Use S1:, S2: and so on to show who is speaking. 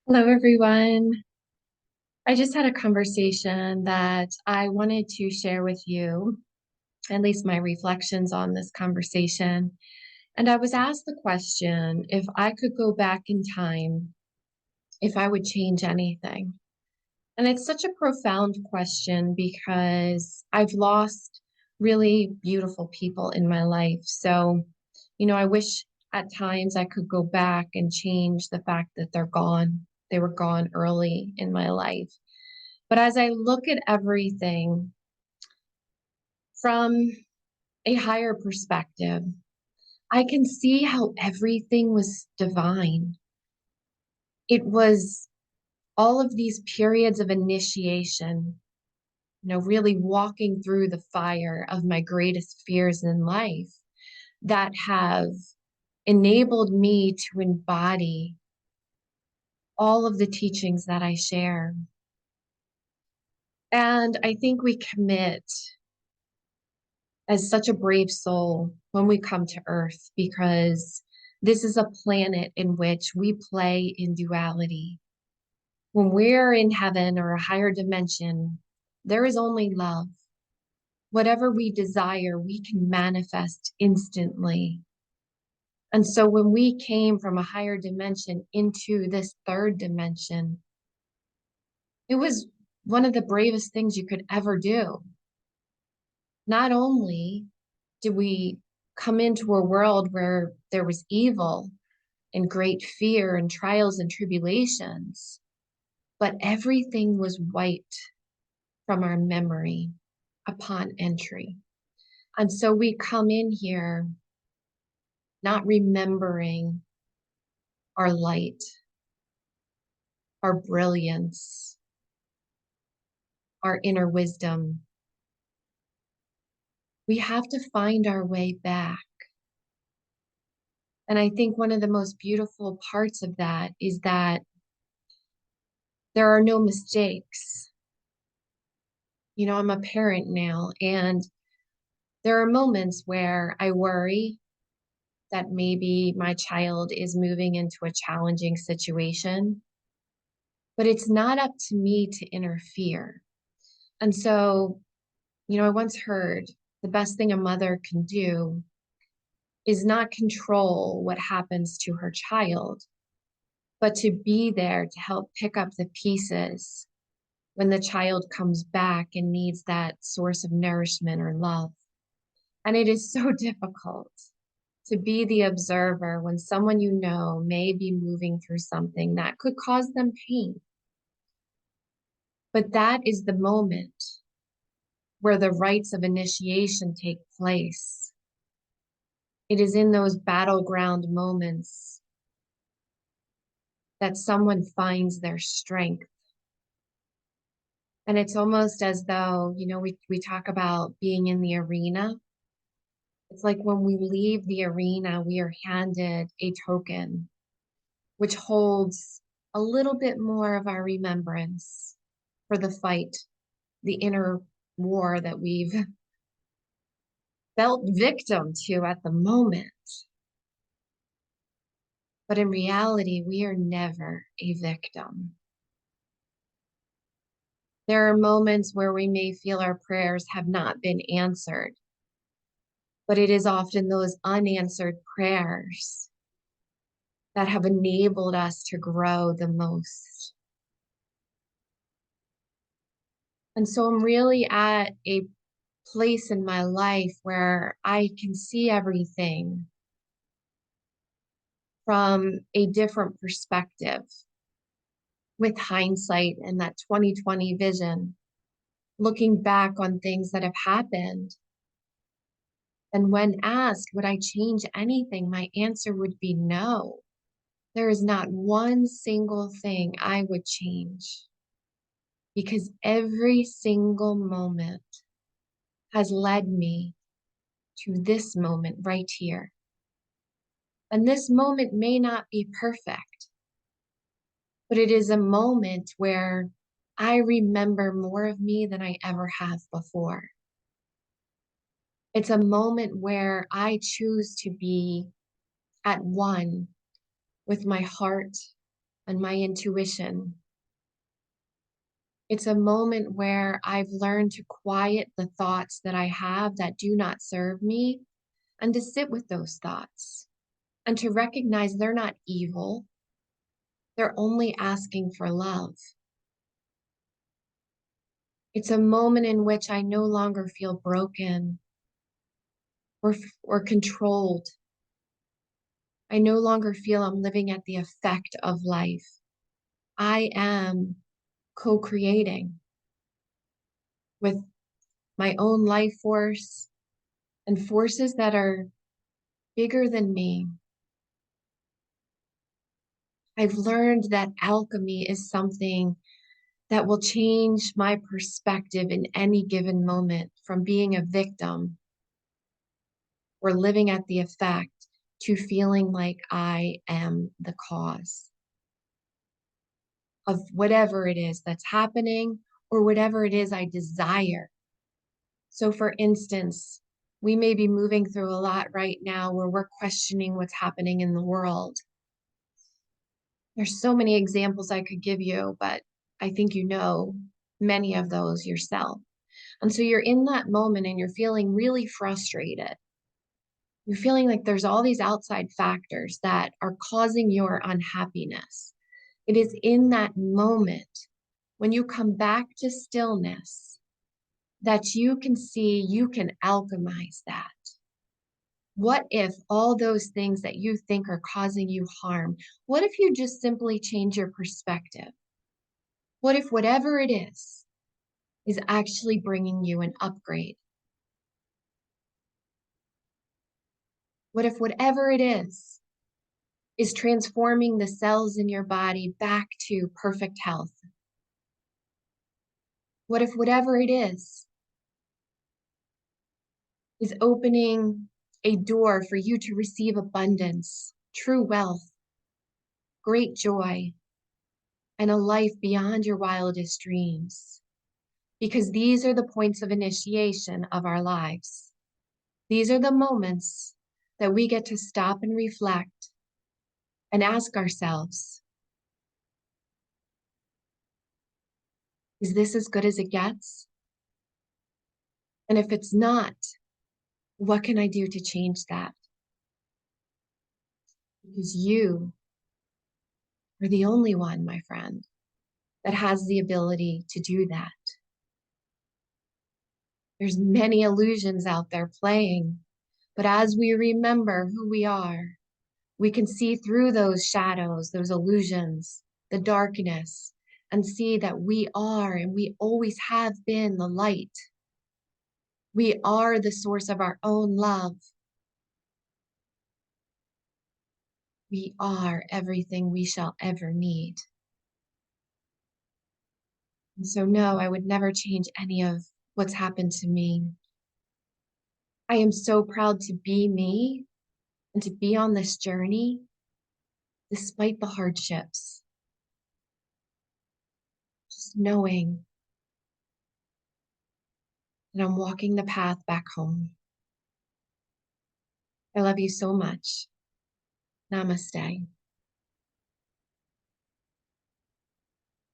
S1: Hello, everyone. I just had a conversation that I wanted to share with you, at least my reflections on this conversation. And I was asked the question if I could go back in time, if I would change anything. And it's such a profound question because I've lost really beautiful people in my life. So, I wish at times I could go back and change the fact that they're gone. They were gone early in my life. But as I look at everything from a higher perspective, I can see how everything was divine. It was all of these periods of initiation, really walking through the fire of my greatest fears in life that have enabled me to embody all of the teachings that I share. And I think we commit as such a brave soul when we come to Earth because this is a planet in which we play in duality. When we're in heaven or a higher dimension, there is only love. Whatever we desire, we can manifest instantly. And so when we came from a higher dimension into this third dimension, it was one of the bravest things you could ever do. Not only did we come into a world where there was evil and great fear and trials and tribulations, but everything was wiped from our memory upon entry. And so we come in here not remembering our light, our brilliance, our inner wisdom. We have to find our way back. And I think one of the most beautiful parts of that is that there are no mistakes. I'm a parent now, and there are moments where I worry that maybe my child is moving into a challenging situation, but it's not up to me to interfere. And so, I once heard the best thing a mother can do is not control what happens to her child, but to be there to help pick up the pieces when the child comes back and needs that source of nourishment or love. And it is so difficult to be the observer when someone may be moving through something that could cause them pain. But that is the moment where the rites of initiation take place. It is in those battleground moments that someone finds their strength. And it's almost as though, we talk about being in the arena. It's like when we leave the arena, we are handed a token which holds a little bit more of our remembrance for the fight, the inner war that we've felt victim to at the moment. But in reality, we are never a victim. There are moments where we may feel our prayers have not been answered, but it is often those unanswered prayers that have enabled us to grow the most. And so I'm really at a place in my life where I can see everything from a different perspective with hindsight and that 2020 vision, looking back on things that have happened. And when asked, would I change anything? My answer would be no. There is not one single thing I would change because every single moment has led me to this moment right here. And this moment may not be perfect, but it is a moment where I remember more of me than I ever have before. It's a moment where I choose to be at one with my heart, and my intuition. It's a moment where I've learned to quiet the thoughts that I have that do not serve me and to sit with those thoughts and to recognize they're not evil. They're only asking for love. It's a moment in which I no longer feel broken or controlled. I no longer feel I'm living at the effect of life. I am co-creating with my own life force and forces that are bigger than me. I've learned that alchemy is something that will change my perspective in any given moment from being a victim or living at the effect to feeling like I am the cause of whatever it is that's happening or whatever it is I desire. So, for instance, we may be moving through a lot right now where we're questioning what's happening in the world. There's so many examples I could give you, but I think you know many of those yourself. And so you're in that moment and you're feeling really frustrated. You're feeling like there's all these outside factors that are causing your unhappiness. It is in that moment when you come back to stillness that you can see you can alchemize that. What if all those things that you think are causing you harm, what if you just simply change your perspective? What if whatever it is actually bringing you an upgrade? What if whatever it is transforming the cells in your body back to perfect health? What if whatever it is opening a door for you to receive abundance, true wealth, great joy, and a life beyond your wildest dreams? Because these are the points of initiation of our lives. These are the moments that we get to stop and reflect and ask ourselves, is this as good as it gets? And if it's not, what can I do to change that? Because you are the only one, my friend, that has the ability to do that. There's many illusions out there playing, but as we remember who we are, we can see through those shadows, those illusions, the darkness, and see that we are and we always have been the light. We are the source of our own love. We are everything we shall ever need. And so, no, I would never change any of what's happened to me. I am so proud to be me and to be on this journey despite the hardships. Just knowing that I'm walking the path back home. I love you so much. Namaste.